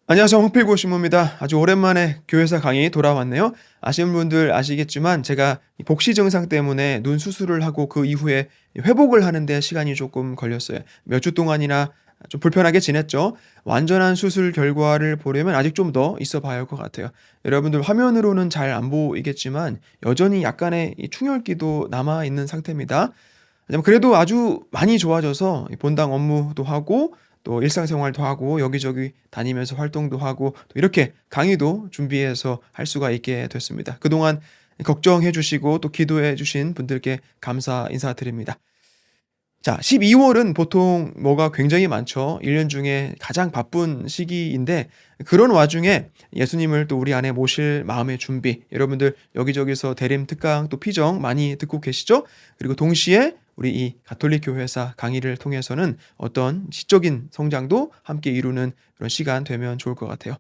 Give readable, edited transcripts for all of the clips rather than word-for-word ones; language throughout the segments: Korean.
안녕하세요. 홍필고 신부입니다. 아주 오랜만에 교회사 강의 돌아왔네요. 아시는 분들 아시겠지만 제가 이 복시 증상 때문에 눈 수술을 하고 그 이후에 회복을 하는 데 시간이 조금 걸렸어요. 몇 주 동안이나 좀 불편하게 지냈죠. 완전한 수술 결과를 보려면 아직 좀 더 있어 봐야 할 것 같아요. 여러분들 화면으로는 잘 안 보이겠지만 여전히 약간의 이 충혈기도 남아 있는 상태입니다. 하지만 그래도 아주 많이 좋아져서 이 본당 업무도 하고 또 일상생활도 하고 여기저기 다니면서 활동도 하고 또 이렇게 강의도 준비해서 할 수가 있게 됐습니다. 그동안 걱정해 주시고 또 기도해 주신 분들께 감사 인사드립니다. 자, 12월은 보통 뭐가 굉장히 많죠. 1년 중에 가장 바쁜 시기인데 그런 와중에 예수님을 또 우리 안에 모실 마음의 준비, 여러분들 여기저기서 대림, 특강 또 피정 많이 듣고 계시죠? 그리고 동시에 우리 이 가톨릭 교회사 강의를 통해서는 어떤 지적인 성장도 함께 이루는 그런 시간 되면 좋을 것 같아요.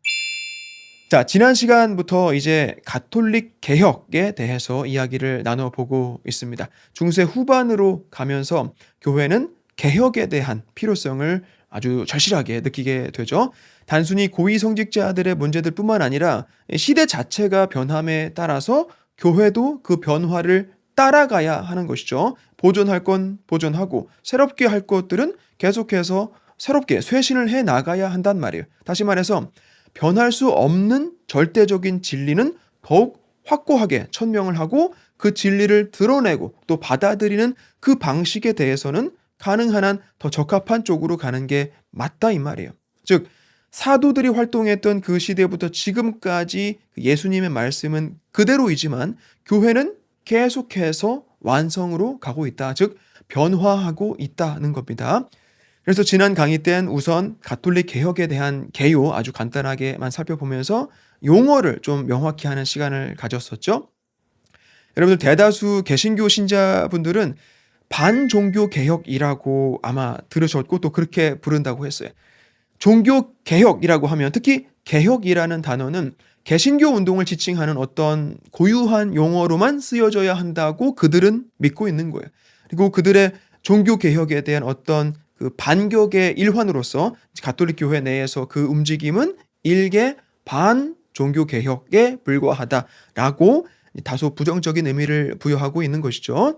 자, 지난 시간부터 이제 가톨릭 개혁에 대해서 이야기를 나눠보고 있습니다. 중세 후반으로 가면서 교회는 개혁에 대한 필요성을 아주 절실하게 느끼게 되죠. 단순히 고위 성직자들의 문제들뿐만 아니라 시대 자체가 변함에 따라서 교회도 그 변화를 따라가야 하는 것이죠. 보존할 건 보존하고 새롭게 할 것들은 계속해서 새롭게 쇄신을 해 나가야 한단 말이에요. 다시 말해서 변할 수 없는 절대적인 진리는 더욱 확고하게 천명을 하고 그 진리를 드러내고 또 받아들이는 그 방식에 대해서는 가능한 한 더 적합한 쪽으로 가는 게 맞다 이 말이에요. 즉 사도들이 활동했던 그 시대부터 지금까지 예수님의 말씀은 그대로이지만 교회는 계속해서 완성으로 가고 있다. 즉 변화하고 있다는 겁니다. 그래서 지난 강의 때는 우선 가톨릭 개혁에 대한 개요 아주 간단하게만 살펴보면서 용어를 좀 명확히 하는 시간을 가졌었죠. 여러분들 대다수 개신교 신자분들은 반종교 개혁이라고 아마 들으셨고 또 그렇게 부른다고 했어요. 종교 개혁이라고 하면 특히 개혁이라는 단어는 개신교 운동을 지칭하는 어떤 고유한 용어로만 쓰여져야 한다고 그들은 믿고 있는 거예요. 그리고 그들의 종교 개혁에 대한 어떤 그 반격의 일환으로서 가톨릭 교회 내에서 그 움직임은 일개 반 종교 개혁에 불과하다라고 다소 부정적인 의미를 부여하고 있는 것이죠.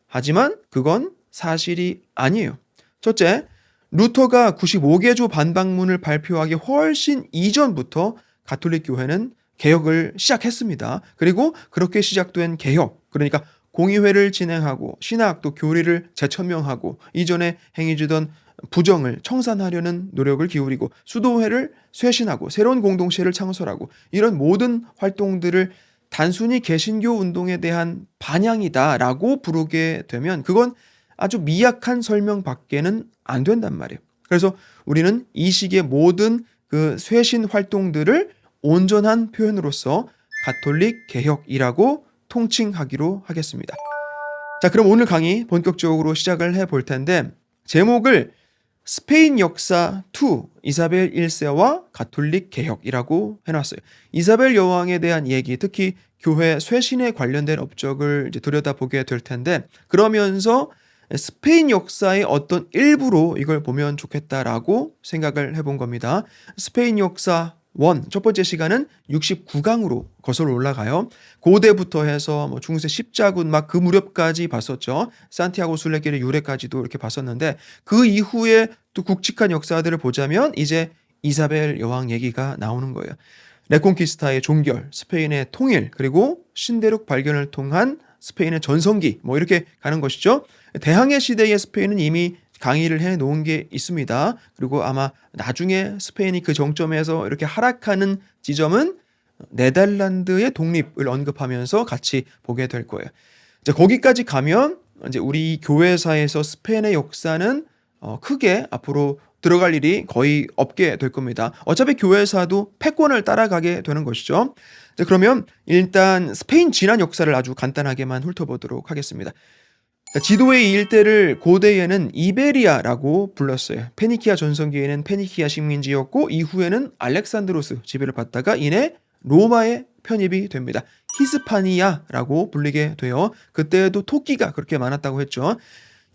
하지만 그건 사실이 아니에요. 첫째, 루터가 95개조 반박문을 발표하기 훨씬 이전부터 가톨릭 교회는 개혁을 시작했습니다. 그리고 그렇게 시작된 개혁, 그러니까 공의회를 진행하고 신학 또 교리를 재천명하고 이전에 행해지던 부정을 청산하려는 노력을 기울이고 수도회를 쇄신하고 새로운 공동체를 창설하고 이런 모든 활동들을 단순히 개신교 운동에 대한 반향이다라고 부르게 되면 그건 아주 미약한 설명밖에는 안 된단 말이에요. 그래서 우리는 이 시기의 모든 그 쇄신 활동들을 온전한 표현으로서 가톨릭 개혁이라고 통칭하기로 하겠습니다. 자, 그럼 오늘 강의 본격적으로 시작을 해볼 텐데 제목을 스페인 역사 2 이사벨 1세와 가톨릭 개혁이라고 해놨어요. 이사벨 여왕에 대한 얘기, 특히 교회 쇄신에 관련된 업적을 이제 들여다보게 될 텐데 그러면서 스페인 역사의 어떤 일부로 이걸 보면 좋겠다라고 생각을 해본 겁니다. 스페인 역사 1, 첫 번째 시간은 69강으로 거슬러 올라가요. 고대부터 해서 뭐 중세 십자군 막 그 무렵까지 봤었죠. 산티아고 순례길의 유래까지도 이렇게 봤었는데 그 이후에 또 굵직한 역사들을 보자면 이제 이사벨 여왕 얘기가 나오는 거예요. 레콘키스타의 종결, 스페인의 통일, 그리고 신대륙 발견을 통한 스페인의 전성기 뭐 이렇게 가는 것이죠. 대항해 시대의 스페인은 이미 강의를 해 놓은 게 있습니다. 그리고 아마 나중에 스페인이 그 정점에서 이렇게 하락하는 지점은 네덜란드의 독립을 언급하면서 같이 보게 될 거예요. 이제 거기까지 가면 이제 우리 교회사에서 스페인의 역사는 크게 앞으로 들어갈 일이 거의 없게 될 겁니다. 어차피 교회사도 패권을 따라가게 되는 것이죠. 자, 그러면 일단 스페인 지난 역사를 아주 간단하게만 훑어보도록 하겠습니다. 지도의 이 일대를 고대에는 이베리아라고 불렀어요. 페니키아 전성기에는 페니키아 식민지였고 이후에는 알렉산드로스 지배를 받다가 이내 로마에 편입이 됩니다. 히스파니아라고 불리게 돼요. 그때도 토끼가 그렇게 많았다고 했죠.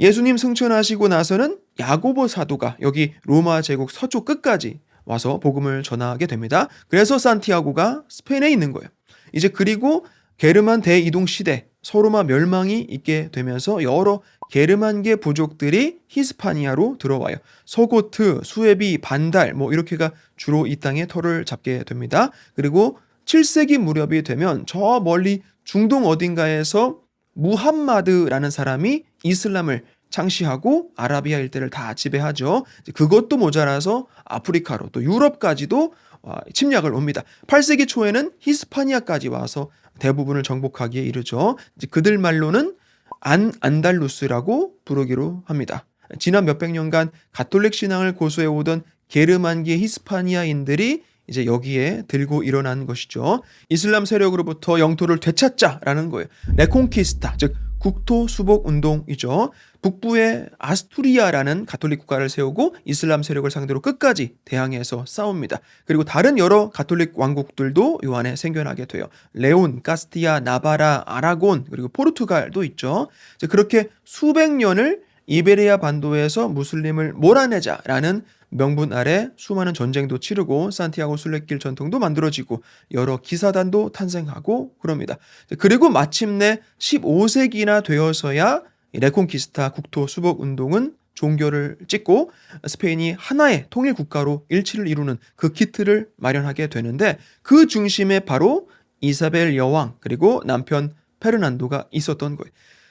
예수님 승천하시고 나서는 야고보 사도가 여기 로마 제국 서쪽 끝까지 와서 복음을 전하게 됩니다. 그래서 산티아고가 스페인에 있는 거예요. 이제 그리고 게르만 대이동 시대, 서로마 멸망이 있게 되면서 여러 게르만계 부족들이 히스파니아로 들어와요. 서고트, 수에비, 반달 뭐 이렇게가 주로 이 땅에 터를 잡게 됩니다. 그리고 7세기 무렵이 되면 저 멀리 중동 어딘가에서 무함마드라는 사람이 이슬람을 창시하고 아라비아 일대를 다 지배하죠. 그것도 모자라서 아프리카로 또 유럽까지도 침략을 옵니다. 8세기 초에는 히스파니아까지 와서 대부분을 정복하기에 이르죠. 그들 말로는 안달루스라고 부르기로 합니다. 지난 몇백 년간 가톨릭 신앙을 고수해 오던 게르만계 히스파니아인들이 이제 여기에 들고 일어난 것이죠. 이슬람 세력으로부터 영토를 되찾자라는 거예요. 레콘키스타, 즉 국토 수복 운동이죠. 북부의 아스투리아라는 가톨릭 국가를 세우고 이슬람 세력을 상대로 끝까지 대항해서 싸웁니다. 그리고 다른 여러 가톨릭 왕국들도 요 안에 생겨나게 돼요. 레온, 카스티아, 나바라, 아라곤, 그리고 포르투갈도 있죠. 그렇게 수백 년을 이베리아 반도에서 무슬림을 몰아내자라는 명분 아래 수많은 전쟁도 치르고 산티아고 순례길 전통도 만들어지고 여러 기사단도 탄생하고 그럽니다. 그리고 마침내 15세기나 되어서야 레콘키스타 국토 수복 운동은 종결을 찍고 스페인이 하나의 통일 국가로 일치를 이루는 그 기틀을 마련하게 되는데 그 중심에 바로 이사벨 여왕 그리고 남편 페르난도가 있었던 거예요.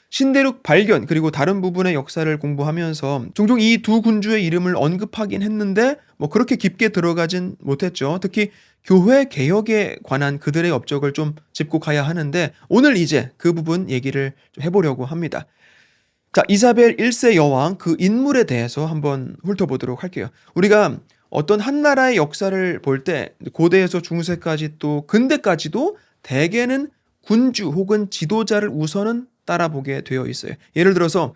신대륙 발견 그리고 다른 부분의 역사를 공부하면서 종종 이 두 군주의 이름을 언급하긴 했는데 뭐 그렇게 깊게 들어가진 못했죠. 특히 교회 개혁에 관한 그들의 업적을 좀 짚고 가야 하는데 오늘 이제 그 부분 얘기를 좀 해보려고 합니다. 자, 이사벨 1세 여왕 그 인물에 대해서 한번 훑어보도록 할게요. 우리가 어떤 한 나라의 역사를 볼 때 고대에서 중세까지 또 근대까지도 대개는 군주 혹은 지도자를 우선은 따라보게 되어 있어요. 예를 들어서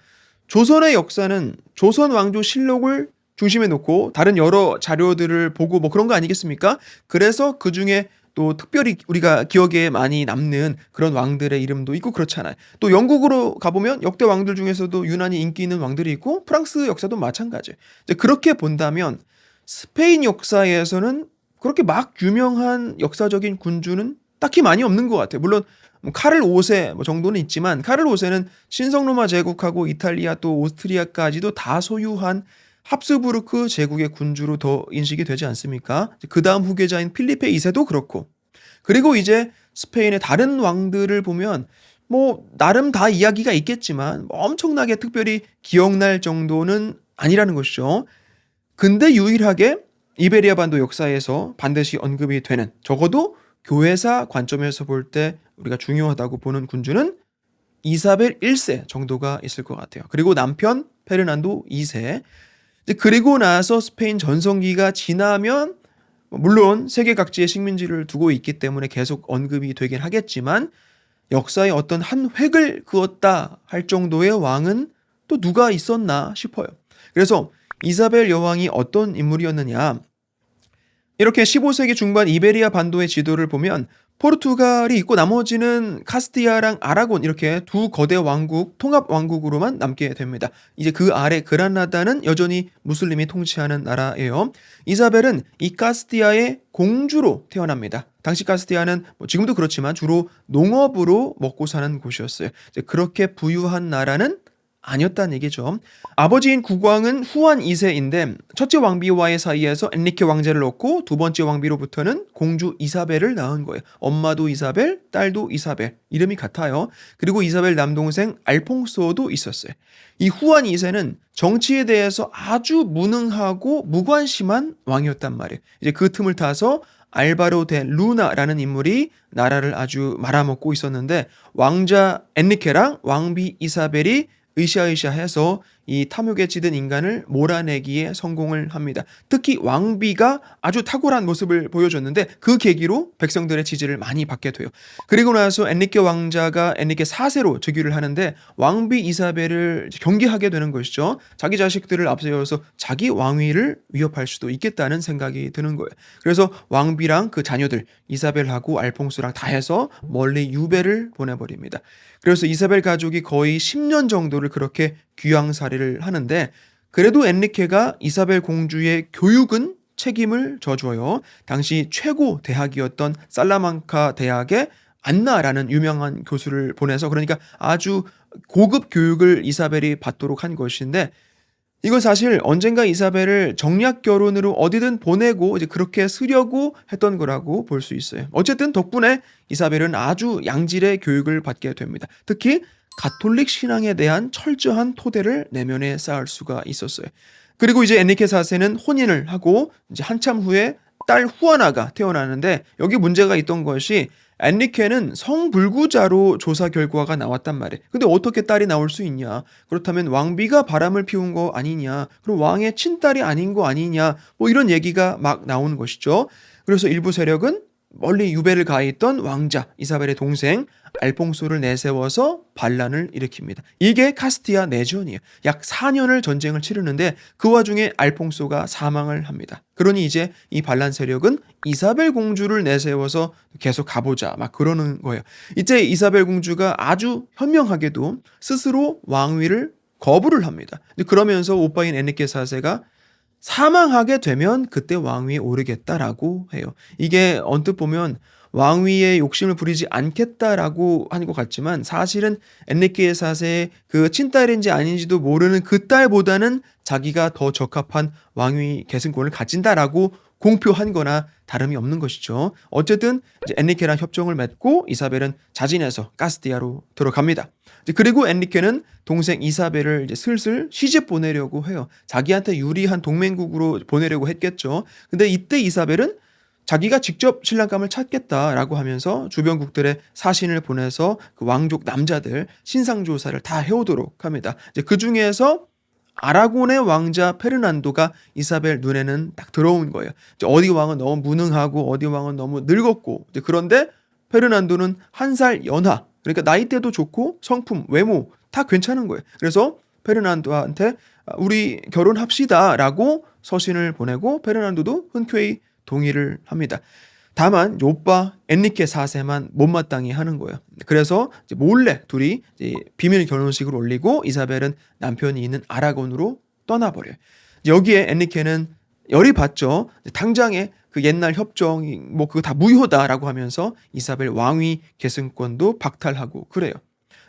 조선의 역사는 조선 왕조 실록을 중심에 놓고 다른 여러 자료들을 보고 뭐 그런 거 아니겠습니까? 그래서 그 중에 또 특별히 우리가 기억에 많이 남는 그런 왕들의 이름도 있고 그렇잖아요. 또 영국으로 가보면 역대 왕들 중에서도 유난히 인기 있는 왕들이 있고 프랑스 역사도 마찬가지예요. 그렇게 본다면 스페인 역사에서는 그렇게 막 유명한 역사적인 군주는 딱히 많이 없는 것 같아요. 물론 카를 5세 정도는 있지만 카를 5세는 신성로마 제국하고 이탈리아 또 오스트리아까지도 다 소유한 합스부르크 제국의 군주로 더 인식이 되지 않습니까? 그 다음 후계자인 필리페 2세도 그렇고 그리고 이제 스페인의 다른 왕들을 보면 뭐 나름 다 이야기가 있겠지만 엄청나게 특별히 기억날 정도는 아니라는 것이죠. 근데 유일하게 이베리아 반도 역사에서 반드시 언급이 되는 적어도 교회사 관점에서 볼 때 우리가 중요하다고 보는 군주는 이사벨 1세 정도가 있을 것 같아요. 그리고 남편 페르난도 2세. 그리고 나서 스페인 전성기가 지나면 물론 세계 각지에 식민지를 두고 있기 때문에 계속 언급이 되긴 하겠지만 역사의 어떤 한 획을 그었다 할 정도의 왕은 또 누가 있었나 싶어요. 그래서 이사벨 여왕이 어떤 인물이었느냐. 이렇게 15세기 중반 이베리아 반도의 지도를 보면 포르투갈이 있고 나머지는 카스티아랑 아라곤 이렇게 두 거대 왕국, 통합 왕국으로만 남게 됩니다. 이제 그 아래 그라나다는 여전히 무슬림이 통치하는 나라예요. 이사벨은 이 카스티아의 공주로 태어납니다. 당시 카스티아는 지금도 그렇지만 주로 농업으로 먹고 사는 곳이었어요. 이제 그렇게 부유한 나라는 아니었다는 얘기죠. 아버지인 국왕은 후안 2세인데 첫째 왕비와의 사이에서 엔리케 왕자를 얻고 두 번째 왕비로부터는 공주 이사벨을 낳은 거예요. 엄마도 이사벨, 딸도 이사벨. 이름이 같아요. 그리고 이사벨 남동생 알퐁소도 있었어요. 이 후안 2세는 정치에 대해서 아주 무능하고 무관심한 왕이었단 말이에요. 이제 그 틈을 타서 알바로 데 루나라는 인물이 나라를 아주 말아먹고 있었는데 왕자 엔리케랑 왕비 이사벨이 으쌰으쌰해서 이 탐욕에 찌든 인간을 몰아내기에 성공을 합니다. 특히 왕비가 아주 탁월한 모습을 보여줬는데 그 계기로 백성들의 지지를 많이 받게 돼요. 그리고 나서 엔리케 왕자가 엔리케 4세로 즉위를 하는데 왕비 이사벨을 경계하게 되는 것이죠. 자기 자식들을 앞세워서 자기 왕위를 위협할 수도 있겠다는 생각이 드는 거예요. 그래서 왕비랑 그 자녀들 이사벨하고 알퐁스랑 다 해서 멀리 유배를 보내버립니다. 그래서 이사벨 가족이 거의 10년 정도를 그렇게 귀양살이를 하는데 그래도 엔리케가 이사벨 공주의 교육은 책임을 져줘요. 당시 최고 대학이었던 살라망카 대학의 안나라는 유명한 교수를 보내서, 그러니까 아주 고급 교육을 이사벨이 받도록 한 것인데, 이건 사실 언젠가 이사벨을 정략 결혼으로 어디든 보내고 이제 그렇게 쓰려고 했던 거라고 볼 수 있어요. 어쨌든 덕분에 이사벨은 아주 양질의 교육을 받게 됩니다. 특히 가톨릭 신앙에 대한 철저한 토대를 내면에 쌓을 수가 있었어요. 그리고 이제 엔리케 4세는 혼인을 하고 이제 한참 후에 딸 후아나가 태어나는데, 여기 문제가 있던 것이 엔리케는 성불구자로 조사 결과가 나왔단 말이에요. 근데 어떻게 딸이 나올 수 있냐? 그렇다면 왕비가 바람을 피운 거 아니냐? 그럼 왕의 친딸이 아닌 거 아니냐? 뭐 이런 얘기가 막 나오는 것이죠. 그래서 일부 세력은 멀리 유배를 가 있던 왕자 이사벨의 동생 알퐁소를 내세워서 반란을 일으킵니다. 이게 카스티아 내전이에요. 약 4년을 전쟁을 치르는데 그 와중에 알퐁소가 사망을 합니다. 그러니 이제 이 반란 세력은 이사벨 공주를 내세워서 계속 가보자 막 그러는 거예요. 이때 이사벨 공주가 아주 현명하게도 스스로 왕위를 거부를 합니다. 그러면서 오빠인 엔리케 4세가 사망하게 되면 그때 왕위에 오르겠다라고 해요. 이게 언뜻 보면 왕위에 욕심을 부리지 않겠다라고 하는 것 같지만, 사실은 엔리케 4세의 그 친딸인지 아닌지도 모르는 그 딸보다는 자기가 더 적합한 왕위 계승권을 가진다라고 공표한 거나 다름이 없는 것이죠. 어쨌든 이제 엔리케랑 협정을 맺고 이사벨은 자진해서 카스티아로 들어갑니다. 그리고 엔리케는 동생 이사벨을 이제 슬슬 시집 보내려고 해요. 자기한테 유리한 동맹국으로 보내려고 했겠죠. 근데 이때 이사벨은 자기가 직접 신랑감을 찾겠다라고 하면서 주변국들의 사신을 보내서 그 왕족 남자들 신상 조사를 다 해오도록 합니다. 이제 그 중에서 아라곤의 왕자 페르난도가 이사벨 눈에는 딱 들어온 거예요. 이제 어디 왕은 너무 무능하고 어디 왕은 너무 늙었고, 이제 그런데 페르난도는 한 살 연하, 그러니까 나이대도 좋고 성품, 외모 다 괜찮은 거예요. 그래서 페르난도한테 우리 결혼합시다라고 서신을 보내고 페르난도도 흔쾌히 동의를 합니다. 다만 오빠 엔리케 4세만 못마땅히 하는 거예요. 그래서 이제 몰래 둘이 이제 비밀 결혼식을 올리고 이사벨은 남편이 있는 아라곤으로 떠나버려요. 여기에 엔리케는 열이 받죠. 당장에 그 옛날 협정이 뭐 그거 다 무효다라고 하면서 이사벨 왕위 계승권도 박탈하고 그래요.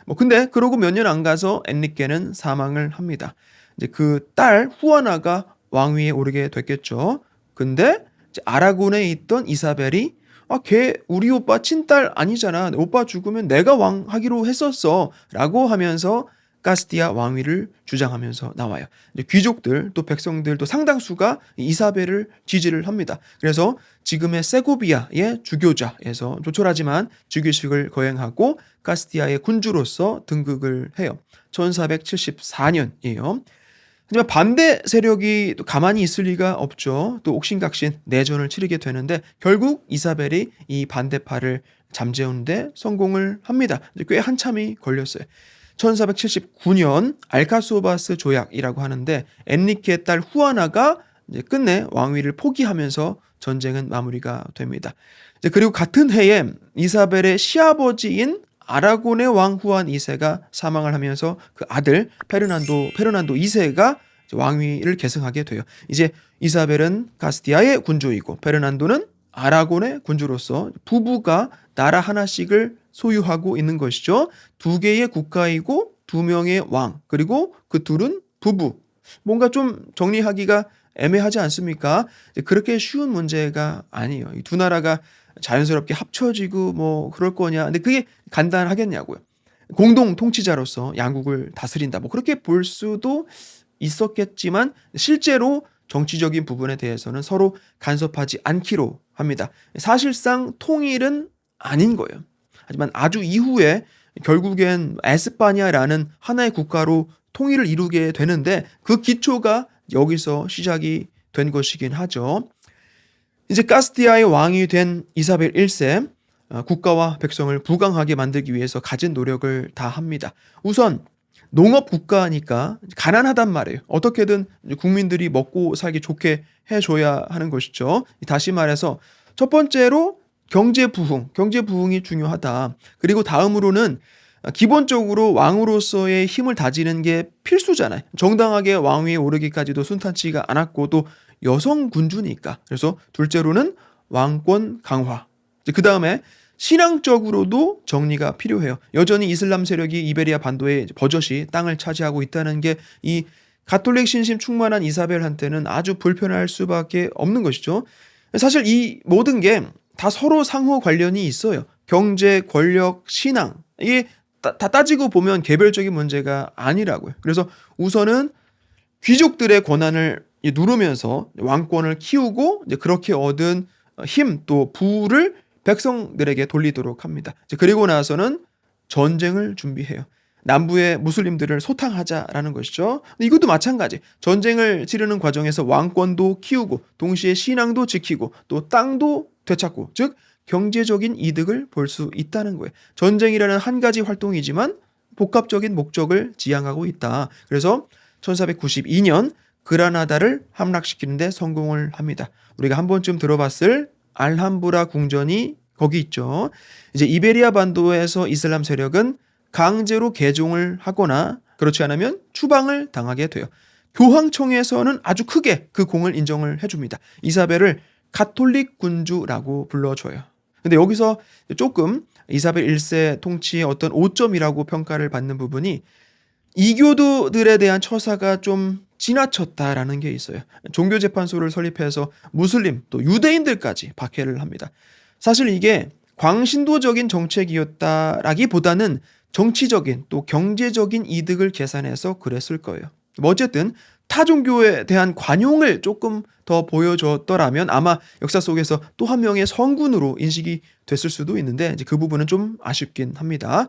뭐 근데 그러고 몇 년 안 가서 엔리케는 사망을 합니다. 이제 그 딸 후아나가 왕위에 오르게 됐겠죠. 근데 아라곤에 있던 이사벨이 걔 우리 오빠 친딸 아니잖아. 오빠 죽으면 내가 왕 하기로 했었어. 라고 하면서 카스티아 왕위를 주장하면서 나와요. 귀족들 또 백성들 또 상당수가 이사벨을 지지를 합니다. 그래서 지금의 세고비아의 주교자에서 조촐하지만 즉위식을 거행하고 카스티아의 군주로서 등극을 해요. 1474년이에요. 하지만 반대 세력이 또 가만히 있을 리가 없죠. 또 옥신각신 내전을 치르게 되는데 결국 이사벨이 이 반대파를 잠재우는데 성공을 합니다. 꽤 한참이 걸렸어요. 1479년 알카소바스 조약이라고 하는데 엔리케의 딸 후아나가 이제 끝내 왕위를 포기하면서 전쟁은 마무리가 됩니다. 그리고 같은 해에 이사벨의 시아버지인 아라곤의 왕 후안 2세가 사망을 하면서 그 아들 페르난도 2세가 왕위를 계승하게 돼요. 이제 이사벨은 카스티아의 군주이고 페르난도는 아라곤의 군주로서 부부가 나라 하나씩을 소유하고 있는 것이죠. 두 개의 국가이고 두 명의 왕, 그리고 그 둘은 부부. 뭔가 좀 정리하기가 애매하지 않습니까? 그렇게 쉬운 문제가 아니에요. 이 두 나라가 자연스럽게 합쳐지고 뭐 그럴 거냐. 근데 그게 간단하겠냐고요. 공동 통치자로서 양국을 다스린다. 뭐 그렇게 볼 수도 있었겠지만 실제로 정치적인 부분에 대해서는 서로 간섭하지 않기로 합니다. 사실상 통일은 아닌 거예요. 하지만 아주 이후에 결국엔 에스파냐라는 하나의 국가로 통일을 이루게 되는데 그 기초가 여기서 시작이 된 것이긴 하죠. 이제 카스티아의 왕이 된 이사벨 1세, 국가와 백성을 부강하게 만들기 위해서 가진 노력을 다 합니다. 우선 농업 국가니까 가난하단 말이에요. 어떻게든 국민들이 먹고 살기 좋게 해줘야 하는 것이죠. 다시 말해서 첫 번째로 경제 부흥이 중요하다. 그리고 다음으로는 기본적으로 왕으로서의 힘을 다지는 게 필수잖아요. 정당하게 왕위에 오르기까지도 순탄치가 않았고 또 여성 군주니까. 그래서 둘째로는 왕권 강화. 그 다음에 신앙적으로도 정리가 필요해요. 여전히 이슬람 세력이 이베리아 반도에 버젓이 땅을 차지하고 있다는 게 이 가톨릭 신심 충만한 이사벨한테는 아주 불편할 수밖에 없는 것이죠. 사실 이 모든 게 다 서로 상호 관련이 있어요. 경제, 권력, 신앙. 이게 다 따지고 보면 개별적인 문제가 아니라고요. 그래서 우선은 귀족들의 권한을 누르면서 왕권을 키우고 이제 그렇게 얻은 힘 또 부를 백성들에게 돌리도록 합니다. 그리고 나서는 전쟁을 준비해요. 남부의 무슬림들을 소탕하자라는 것이죠. 이것도 마찬가지. 전쟁을 치르는 과정에서 왕권도 키우고 동시에 신앙도 지키고 또 땅도 되찾고, 즉 경제적인 이득을 볼 수 있다는 거예요. 전쟁이라는 한 가지 활동이지만 복합적인 목적을 지향하고 있다. 그래서 1492년 그라나다를 함락시키는 데 성공을 합니다. 우리가 한 번쯤 들어봤을 알함브라 궁전이 거기 있죠. 이제 이베리아 반도에서 이슬람 세력은 강제로 개종을 하거나 그렇지 않으면 추방을 당하게 돼요. 교황청에서는 아주 크게 그 공을 인정을 해줍니다. 이사벨을 가톨릭 군주라고 불러줘요. 근데 여기서 조금 이사벨 1세 통치의 어떤 오점이라고 평가를 받는 부분이 이교도들에 대한 처사가 좀 지나쳤다라는 게 있어요. 종교재판소를 설립해서 무슬림 또 유대인들까지 박해를 합니다. 사실 이게 광신도적인 정책이었다라기보다는 정치적인 또 경제적인 이득을 계산해서 그랬을 거예요. 어쨌든 타 종교에 대한 관용을 조금 더 보여줬더라면 아마 역사 속에서 또 한 명의 성군으로 인식이 됐을 수도 있는데 이제 그 부분은 좀 아쉽긴 합니다.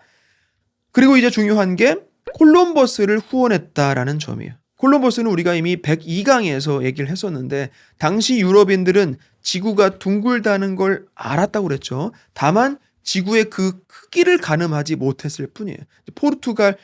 그리고 이제 중요한 게 콜럼버스를 후원했다라는 점이에요. 콜럼버스는 우리가 이미 102강에서 얘기를 했었는데 당시 유럽인들은 지구가 둥글다는 걸 알았다고 그랬죠. 다만 지구의 그 크기를 가늠하지 못했을 뿐이에요. 포르투갈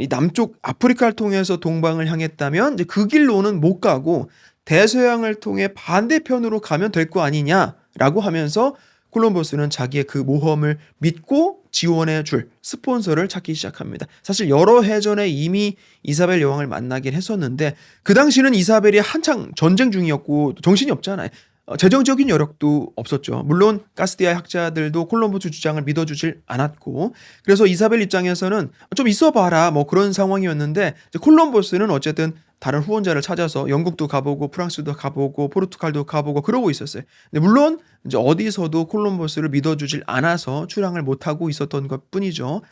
남쪽 아프리카를 통해서 동방을 향했다면 이제 그 길로는 못 가고 대서양을 통해 반대편으로 가면 될 거 아니냐라고 하면서 콜럼버스는 자기의 그 모험을 믿고 지원해 줄 스폰서를 찾기 시작합니다. 사실 여러 해 전에 이미 이사벨 여왕을 만나긴 했었는데 그 당시는 이사벨이 한창 전쟁 중이었고 정신이 없잖아요. 재정적인 여력도 없었죠. 물론 카스티아 학자들도 콜럼버스 주장을 믿어주질 않았고 그래서 이사벨 입장에서는 좀 있어봐라 뭐 그런 상황이었는데 콜럼버스는 어쨌든 다른 후원자를 찾아서 영국도 가보고 프랑스도 가보고 포르투갈도 가보고 그러고 있었어요. 근데 물론 이제 어디서도 콜럼버스를 믿어주질 않아서 출항을 못하고 있었던 것뿐이죠.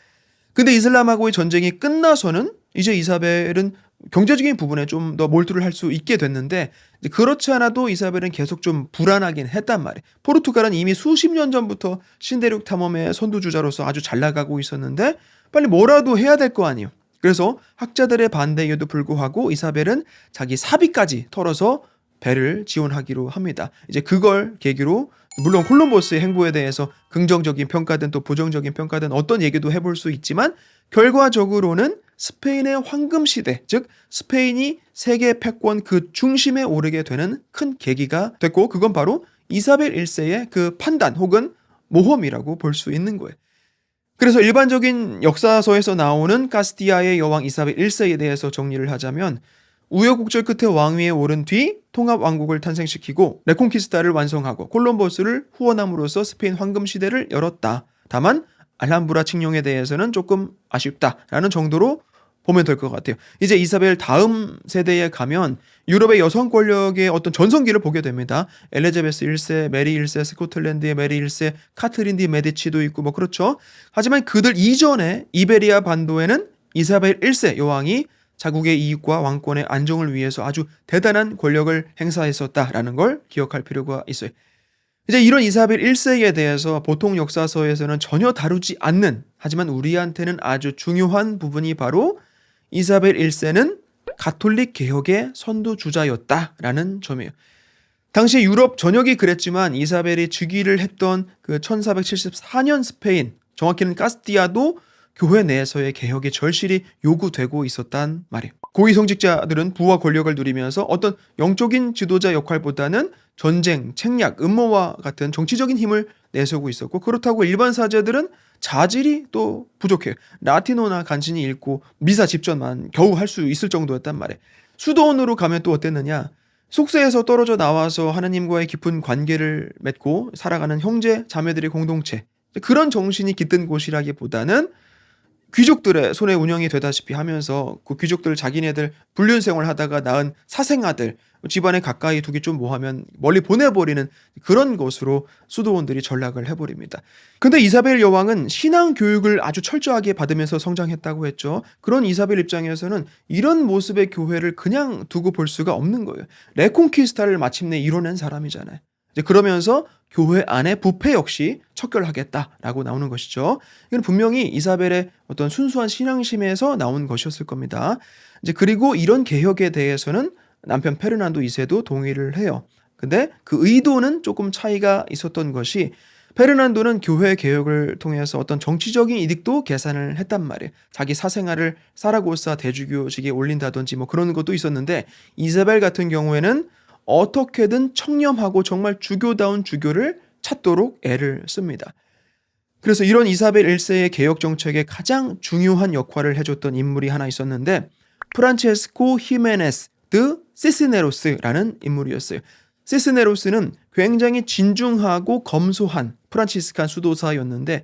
근데 이슬람하고의 전쟁이 끝나서는 이제 이사벨은 경제적인 부분에 좀 더 몰두를 할 수 있게 됐는데 그렇지 않아도 이사벨은 계속 좀 불안하긴 했단 말이에요. 포르투갈은 이미 수십 년 전부터 신대륙 탐험의 선두주자로서 아주 잘 나가고 있었는데 빨리 뭐라도 해야 될 거 아니에요. 그래서 학자들의 반대에도 불구하고 이사벨은 자기 사비까지 털어서 배를 지원하기로 합니다. 이제 그걸 계기로 물론 콜럼버스의 행보에 대해서 긍정적인 평가든 또 부정적인 평가든 어떤 얘기도 해볼 수 있지만 결과적으로는 스페인의 황금 시대, 즉 스페인이 세계 패권 그 중심에 오르게 되는 큰 계기가 됐고 그건 바로 이사벨 1세의 그 판단 혹은 모험이라고 볼 수 있는 거예요. 그래서 일반적인 역사서에서 나오는 카스티아의 여왕 이사벨 1세에 대해서 정리를 하자면 우여곡절 끝에 왕위에 오른 뒤 통합왕국을 탄생시키고 레콘키스타를 완성하고 콜럼버스를 후원함으로써 스페인 황금시대를 열었다. 다만 알함브라 칙령에 대해서는 조금 아쉽다라는 정도로 보면 될 것 같아요. 이제 이사벨 다음 세대에 가면 유럽의 여성 권력의 어떤 전성기를 보게 됩니다. 엘리자베스 1세, 메리 1세, 스코틀랜드의 메리 1세, 카트린 디 메디치도 있고 뭐 그렇죠. 하지만 그들 이전에 이베리아 반도에는 이사벨 1세 여왕이 자국의 이익과 왕권의 안정을 위해서 아주 대단한 권력을 행사했었다라는 걸 기억할 필요가 있어요. 이제 이런 이사벨 1세에 대해서 보통 역사서에서는 전혀 다루지 않는 하지만 우리한테는 아주 중요한 부분이 바로 이사벨 1세는 가톨릭 개혁의 선두주자였다라는 점이에요. 당시 유럽 전역이 그랬지만 이사벨이 즉위를 했던 그 1474년 스페인, 정확히는 카스티아도 교회 내에서의 개혁이 절실히 요구되고 있었단 말이에요. 고위 성직자들은 부와 권력을 누리면서 어떤 영적인 지도자 역할보다는 전쟁, 책략, 음모와 같은 정치적인 힘을 내세우고 있었고 그렇다고 일반 사제들은 자질이 또 부족해요. 라틴어나 간신히 읽고 미사 집전만 겨우 할 수 있을 정도였단 말이에요. 수도원으로 가면 또 어땠느냐? 속세에서 떨어져 나와서 하나님과의 깊은 관계를 맺고 살아가는 형제 자매들의 공동체, 그런 정신이 깃든 곳이라기보다는 귀족들의 손에 운영이 되다시피 하면서 그 귀족들 자기네들 불륜 생활하다가 낳은 사생아들 집안에 가까이 두기 좀 뭐하면 멀리 보내버리는 그런 것으로 수도원들이 전락을 해버립니다. 근데 이사벨 여왕은 신앙 교육을 아주 철저하게 받으면서 성장했다고 했죠. 그런 이사벨 입장에서는 이런 모습의 교회를 그냥 두고 볼 수가 없는 거예요. 레콘키스타를 마침내 이뤄낸 사람이잖아요. 이제 그러면서 교회 안에 부패 역시 척결하겠다라고 나오는 것이죠. 이건 분명히 이사벨의 어떤 순수한 신앙심에서 나온 것이었을 겁니다. 이제 그리고 이런 개혁에 대해서는 남편 페르난도 2세도 동의를 해요. 근데 그 의도는 조금 차이가 있었던 것이, 페르난도는 교회 개혁을 통해서 어떤 정치적인 이득도 계산을 했단 말이에요. 자기 사생아를 사라고사 대주교직에 올린다든지 뭐 그런 것도 있었는데, 이사벨 같은 경우에는 어떻게든 청렴하고 정말 주교다운 주교를 찾도록 애를 씁니다. 그래서 이런 이사벨 1세의 개혁 정책에 가장 중요한 역할을 해줬던 인물이 하나 있었는데, 프란체스코 히메네스 드 시스네로스라는 인물이었어요. 시스네로스는 굉장히 진중하고 검소한 프란치스칸 수도사였는데,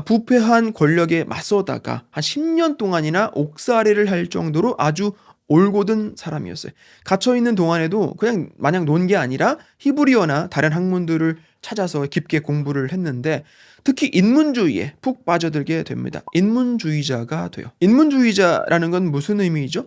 부패한 권력에 맞서다가 한 10년 동안이나 옥살이를 할 정도로 아주 올곧은 사람이었어요. 갇혀있는 동안에도 그냥 마냥 논 게 아니라 히브리어나 다른 학문들을 찾아서 깊게 공부를 했는데, 특히 인문주의에 푹 빠져들게 됩니다. 인문주의자가 돼요. 인문주의자라는 건 무슨 의미이죠?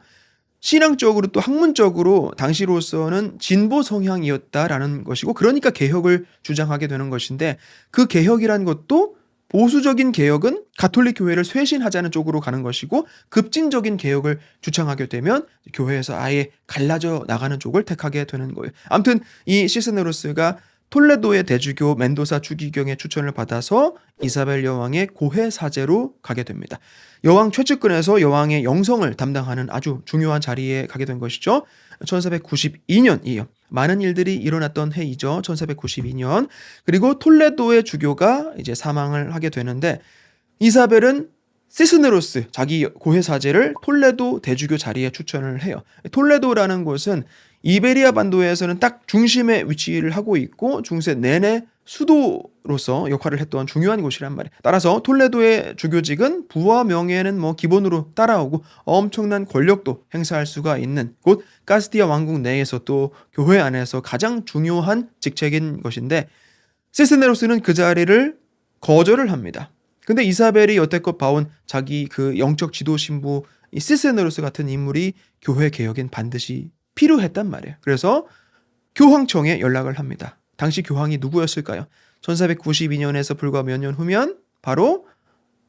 신앙적으로 또 학문적으로 당시로서는 진보 성향이었다라는 것이고, 그러니까 개혁을 주장하게 되는 것인데, 그 개혁이란 것도 보수적인 개혁은 가톨릭 교회를 쇄신하자는 쪽으로 가는 것이고, 급진적인 개혁을 주창하게 되면 교회에서 아예 갈라져 나가는 쪽을 택하게 되는 거예요. 아무튼 이 시스네로스가 톨레도의 대주교 멘도사 추기경의 추천을 받아서 이사벨 여왕의 고해 사제로 가게 됩니다. 여왕 최측근에서 여왕의 영성을 담당하는 아주 중요한 자리에 가게 된 것이죠. 1492년이에요. 많은 일들이 일어났던 해이죠. 1492년. 그리고 톨레도의 주교가 이제 사망을 하게 되는데, 이사벨은 시스네로스 자기 고해 사제를 톨레도 대주교 자리에 추천을 해요. 톨레도라는 곳은 이베리아 반도에서는 딱 중심에 위치를 하고 있고 중세 내내 수도로서 역할을 했던 중요한 곳이란 말이에요. 따라서 톨레도의 주교직은 부와 명예는 뭐 기본으로 따라오고 엄청난 권력도 행사할 수가 있는 곳, 카스티아 왕국 내에서 또 교회 안에서 가장 중요한 직책인 것인데, 시스네로스는 그 자리를 거절을 합니다. 근데 이사벨이 여태껏 봐온 자기 그 영적 지도 신부 이 시스네로스 같은 인물이 교회 개혁엔 반드시 필요했단 말이에요. 그래서 교황청에 연락을 합니다. 당시 교황이 누구였을까요? 1492년에서 불과 몇 년 후면 바로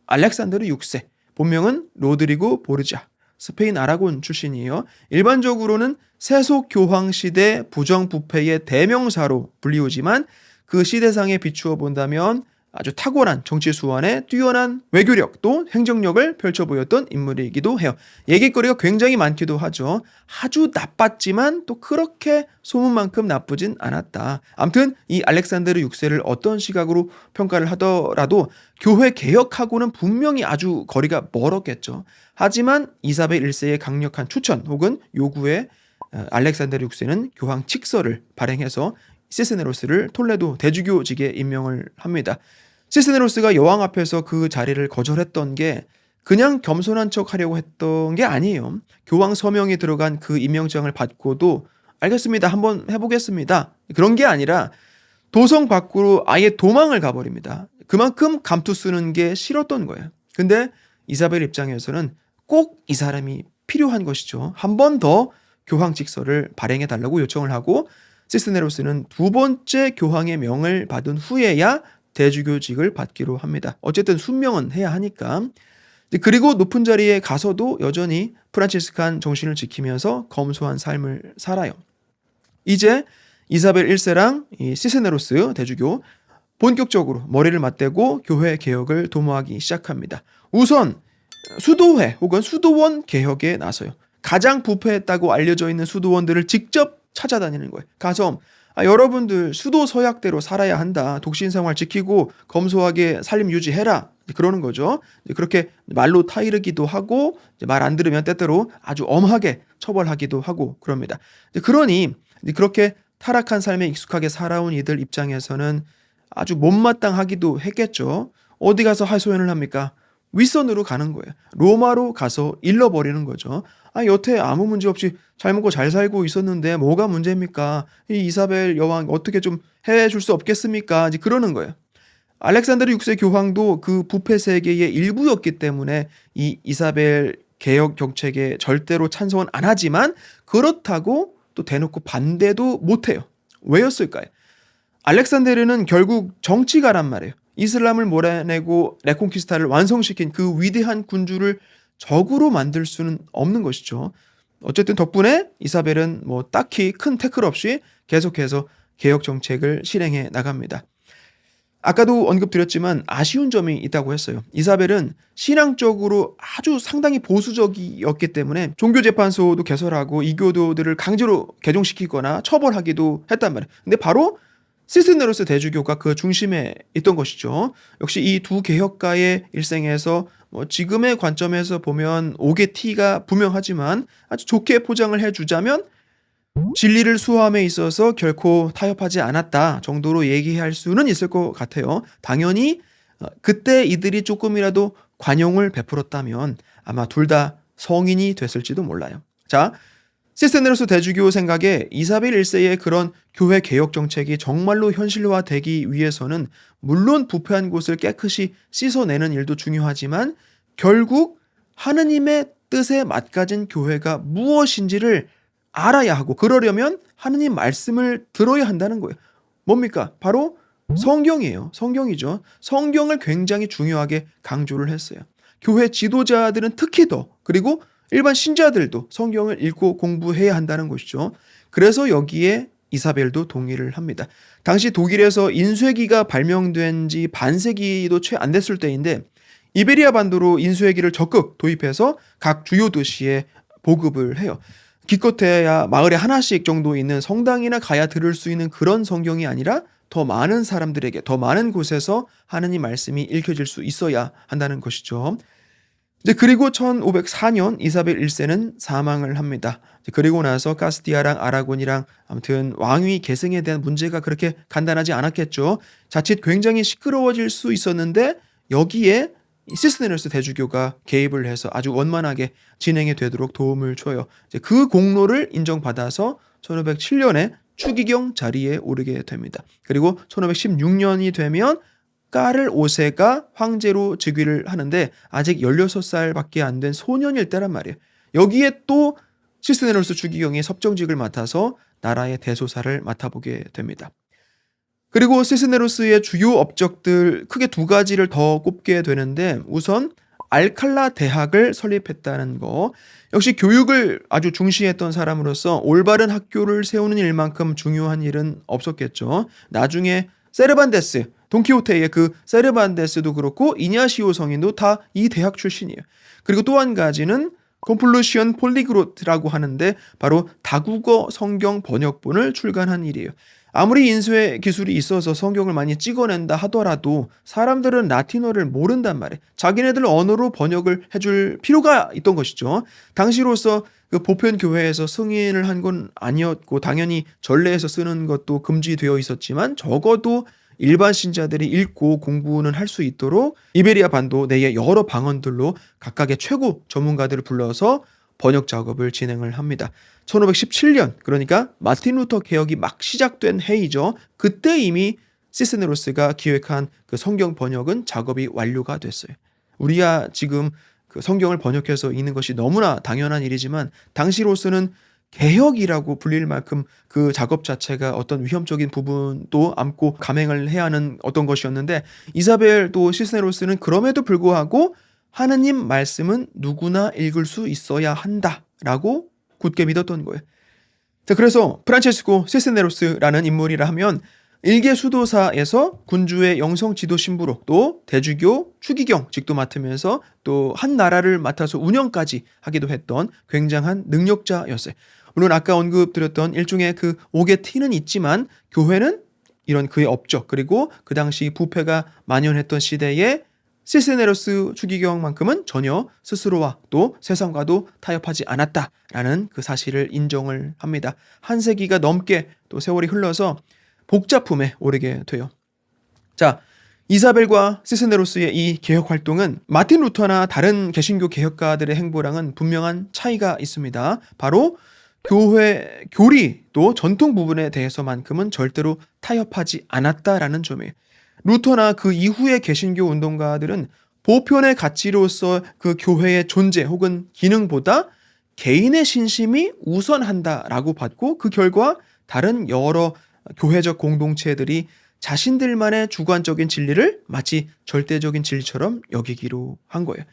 알렉산드르 6세, 본명은 로드리고 보르자, 스페인 아라곤 출신이에요. 일반적으로는 세속 교황 시대 부정부패의 대명사로 불리우지만, 그 시대상에 비추어 본다면 아주 탁월한 정치 수완에 뛰어난 외교력 또 행정력을 펼쳐 보였던 인물이기도 해요. 얘기거리가 굉장히 많기도 하죠. 아주 나빴지만 또 그렇게 소문만큼 나쁘진 않았다. 아무튼 이 알렉산드르 6세를 어떤 시각으로 평가를 하더라도 교회 개혁하고는 분명히 아주 거리가 멀었겠죠. 하지만 이사벨 1세의 강력한 추천 혹은 요구에 알렉산드르 6세는 교황 칙서를 발행해서 시스네로스를 톨레도 대주교직에 임명을 합니다. 시스네로스가 여왕 앞에서 그 자리를 거절했던 게 그냥 겸손한 척 하려고 했던 게 아니에요. 교황 서명이 들어간 그 임명장을 받고도 알겠습니다, 한번 해보겠습니다, 그런 게 아니라 도성 밖으로 아예 도망을 가버립니다. 그만큼 감투 쓰는 게 싫었던 거예요. 근데 이사벨 입장에서는 꼭 이 사람이 필요한 것이죠. 한 번 더 교황 직서를 발행해달라고 요청을 하고, 시스네로스는 두 번째 교황의 명을 받은 후에야 대주교직을 받기로 합니다. 어쨌든 순명은 해야 하니까. 그리고 높은 자리에 가서도 여전히 프란치스칸 정신을 지키면서 검소한 삶을 살아요. 이제 이사벨 1세랑 이 시스네로스 대주교 본격적으로 머리를 맞대고 교회 개혁을 도모하기 시작합니다. 우선 수도회 혹은 수도원 개혁에 나서요. 가장 부패했다고 알려져 있는 수도원들을 직접 찾아다니는 거예요. 가서 여러분들 수도 서약대로 살아야 한다, 독신생활 지키고 검소하게 살림 유지해라, 그러는 거죠. 그렇게 말로 타이르기도 하고 말 안 들으면 때때로 아주 엄하게 처벌하기도 하고 그럽니다. 그러니 근데 그렇게 타락한 삶에 익숙하게 살아온 이들 입장에서는 아주 못마땅하기도 했겠죠. 어디 가서 하소연을 합니까? 윗선으로 가는 거예요. 로마로 가서 일러버리는 거죠. 여태 아무 문제 없이 잘 먹고 잘 살고 있었는데 뭐가 문제입니까? 이 이사벨 여왕 어떻게 좀 해줄 수 없겠습니까? 이제 그러는 거예요. 알렉산드르 6세 교황도 그 부패 세계의 일부였기 때문에 이 이사벨 개혁 정책에 절대로 찬성은 안 하지만 그렇다고 또 대놓고 반대도 못해요. 왜였을까요? 알렉산데르는 결국 정치가란 말이에요. 이슬람을 몰아내고 레콘키스타를 완성시킨 그 위대한 군주를 적으로 만들 수는 없는 것이죠. 어쨌든 덕분에 이사벨은 뭐 딱히 큰 태클 없이 계속해서 개혁 정책을 실행해 나갑니다. 아까도 언급드렸지만 아쉬운 점이 있다고 했어요. 이사벨은 신앙적으로 아주 상당히 보수적이었기 때문에 종교재판소도 개설하고 이교도들을 강제로 개종시키거나 처벌하기도 했단 말이에요. 근데 바로 시스네로스 대주교가 그 중심에 있던 것이죠. 역시 이 두 개혁가의 일생에서 지금의 관점에서 보면 옥의 티가 분명하지만 아주 좋게 포장을 해주자면 진리를 수호함에 있어서 결코 타협하지 않았다 정도로 얘기할 수는 있을 것 같아요. 당연히 그때 이들이 조금이라도 관용을 베풀었다면 아마 둘 다 성인이 됐을지도 몰라요. 자, 시스테네로스 대주교 생각에 이사벨 1세의 그런 교회 개혁 정책이 정말로 현실화되기 위해서는 물론 부패한 곳을 깨끗이 씻어내는 일도 중요하지만 결국 하느님의 뜻에 맞가진 교회가 무엇인지를 알아야 하고 그러려면 하느님 말씀을 들어야 한다는 거예요. 뭡니까? 바로 성경이에요. 성경이죠. 성경을 굉장히 중요하게 강조를 했어요. 교회 지도자들은 특히 더 그리고 일반 신자들도 성경을 읽고 공부해야 한다는 것이죠. 그래서 여기에 이사벨도 동의를 합니다. 당시 독일에서 인쇄기가 발명된 지 반세기도 채 안 됐을 때인데 이베리아 반도로 인쇄기를 적극 도입해서 각 주요 도시에 보급을 해요. 기껏해야 마을에 하나씩 정도 있는 성당이나 가야 들을 수 있는 그런 성경이 아니라 더 많은 사람들에게 더 많은 곳에서 하느님 말씀이 읽혀질 수 있어야 한다는 것이죠. 이제 그리고 1504년 이사벨 1세는 사망을 합니다. 그리고 나서 카스티아랑 아라곤이랑 아무튼 왕위 계승에 대한 문제가 그렇게 간단하지 않았겠죠. 자칫 굉장히 시끄러워질 수 있었는데 여기에 시스테네로스 대주교가 개입을 해서 아주 원만하게 진행이 되도록 도움을 줘요. 이제 그 공로를 인정받아서 1507년에 추기경 자리에 오르게 됩니다. 그리고 1516년이 되면 까를 5세가 황제로 즉위를 하는데 아직 16살밖에 안 된 소년일 때란 말이에요. 여기에 또 시스테네로스 추기경이 섭정직을 맡아서 나라의 대소사를 맡아보게 됩니다. 그리고 시스네로스의 주요 업적들 크게 두 가지를 더 꼽게 되는데 우선 알칼라 대학을 설립했다는 거. 역시 교육을 아주 중시했던 사람으로서 올바른 학교를 세우는 일만큼 중요한 일은 없었겠죠. 나중에 세르반데스, 돈키호테의 그 세르반데스도 그렇고 이냐시오 성인도 다 이 대학 출신이에요. 그리고 또 한 가지는 콤플루시언 폴리그로트라고 하는데 바로 다국어 성경 번역본을 출간한 일이에요. 아무리 인쇄 기술이 있어서 성경을 많이 찍어낸다 하더라도 사람들은 라틴어를 모른단 말이에요. 자기네들 언어로 번역을 해줄 필요가 있던 것이죠. 당시로서 그 보편 교회에서 승인을 한 건 아니었고 당연히 전례에서 쓰는 것도 금지되어 있었지만 적어도 일반 신자들이 읽고 공부는 할 수 있도록 이베리아 반도 내의 여러 방언들로 각각의 최고 전문가들을 불러서 번역 작업을 진행을 합니다. 1517년 그러니까 마틴 루터 개혁이 막 시작된 해이죠. 그때 이미 시스네로스가 기획한 그 성경 번역은 작업이 완료가 됐어요. 우리야 지금 그 성경을 번역해서 읽는 것이 너무나 당연한 일이지만 당시로서는 개혁이라고 불릴 만큼 그 작업 자체가 어떤 위험적인 부분도 안고 감행을 해야 하는 어떤 것이었는데 이사벨 또 시스네로스는 그럼에도 불구하고 하느님 말씀은 누구나 읽을 수 있어야 한다라고 굳게 믿었던 거예요. 자, 그래서 프란체스코 시스네로스라는 인물이라 하면 일개 수도사에서 군주의 영성 지도 신부로 또 대주교 추기경 직도 맡으면서 또 한 나라를 맡아서 운영까지 하기도 했던 굉장한 능력자였어요. 물론 아까 언급드렸던 일종의 그 옥의 티는 있지만 교회는 이런 그의 업적 그리고 그 당시 부패가 만연했던 시대에 시스네로스 추기경만큼은 전혀 스스로와 또 세상과도 타협하지 않았다라는 그 사실을 인정을 합니다. 한 세기가 넘게 또 세월이 흘러서 복잡품에 오르게 돼요. 자, 이사벨과 시스네로스의 이 개혁 활동은 마틴 루터나 다른 개신교 개혁가들의 행보랑은 분명한 차이가 있습니다. 바로 교회 교리 또 전통 부분에 대해서만큼은 절대로 타협하지 않았다라는 점이에요. 루터나 그 이후의 개신교 운동가들은 보편의 가치로서 그 교회의 존재 혹은 기능보다 개인의 신심이 우선한다라고 봤고, 그 결과 다른 여러 교회적 공동체들이 자신들만의 주관적인 진리를 마치 절대적인 진리처럼 여기기로 한 거예요.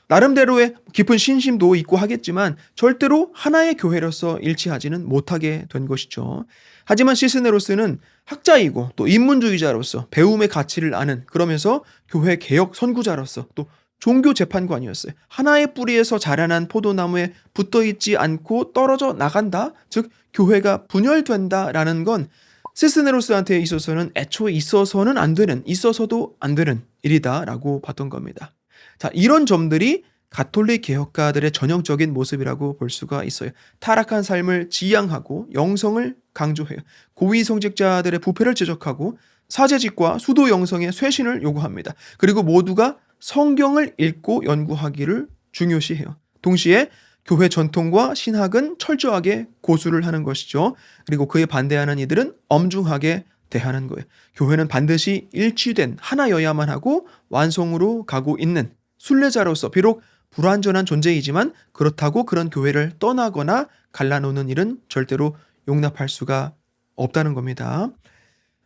나름대로의 깊은 신심도 있고 하겠지만 절대로 하나의 교회로서 일치하지는 못하게 된 것이죠. 하지만 시스네로스는 학자이고 또 인문주의자로서 배움의 가치를 아는, 그러면서 교회 개혁 선구자로서 또 종교 재판관이었어요. 하나의 뿌리에서 자라난 포도나무에 붙어있지 않고 떨어져 나간다? 즉 교회가 분열된다라는 건 시스네로스한테 있어서는 애초에 있어서는 안 되는, 있어서도 안 되는 일이다라고 봤던 겁니다. 자, 이런 점들이 가톨릭 개혁가들의 전형적인 모습이라고 볼 수가 있어요. 타락한 삶을 지향하고 영성을 강조해요. 고위 성직자들의 부패를 지적하고 사제직과 수도 영성의 쇄신을 요구합니다. 그리고 모두가 성경을 읽고 연구하기를 중요시해요. 동시에 교회 전통과 신학은 철저하게 고수를 하는 것이죠. 그리고 그에 반대하는 이들은 엄중하게 대하는 거예요. 교회는 반드시 일치된 하나여야만 하고 완성으로 가고 있는 순례자로서 비록 불완전한 존재이지만 그렇다고 그런 교회를 떠나거나 갈라놓는 일은 절대로 용납할 수가 없다는 겁니다.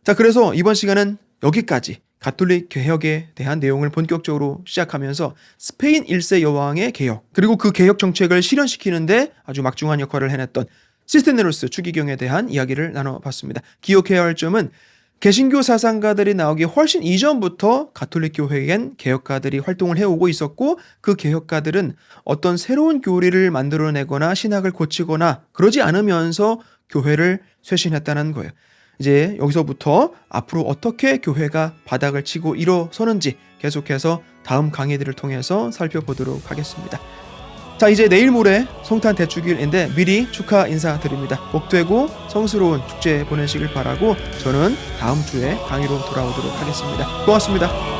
자, 그래서 이번 시간은 여기까지 가톨릭 개혁에 대한 내용을 본격적으로 시작하면서 스페인 1세 여왕의 개혁, 그리고 그 개혁 정책을 실현시키는데 아주 막중한 역할을 해냈던 시스테네로스 추기경에 대한 이야기를 나눠봤습니다. 기억해야 할 점은 개신교 사상가들이 나오기 훨씬 이전부터 가톨릭 교회엔 개혁가들이 활동을 해오고 있었고, 그 개혁가들은 어떤 새로운 교리를 만들어내거나 신학을 고치거나 그러지 않으면서 교회를 쇄신했다는 거예요. 이제 여기서부터 앞으로 어떻게 교회가 바닥을 치고 일어서는지 계속해서 다음 강의들을 통해서 살펴보도록 하겠습니다. 자, 이제 내일 모레 성탄 대축일인데 미리 축하 인사드립니다. 복되고 성스러운 축제 보내시길 바라고 저는 다음 주에 강의로 돌아오도록 하겠습니다. 고맙습니다.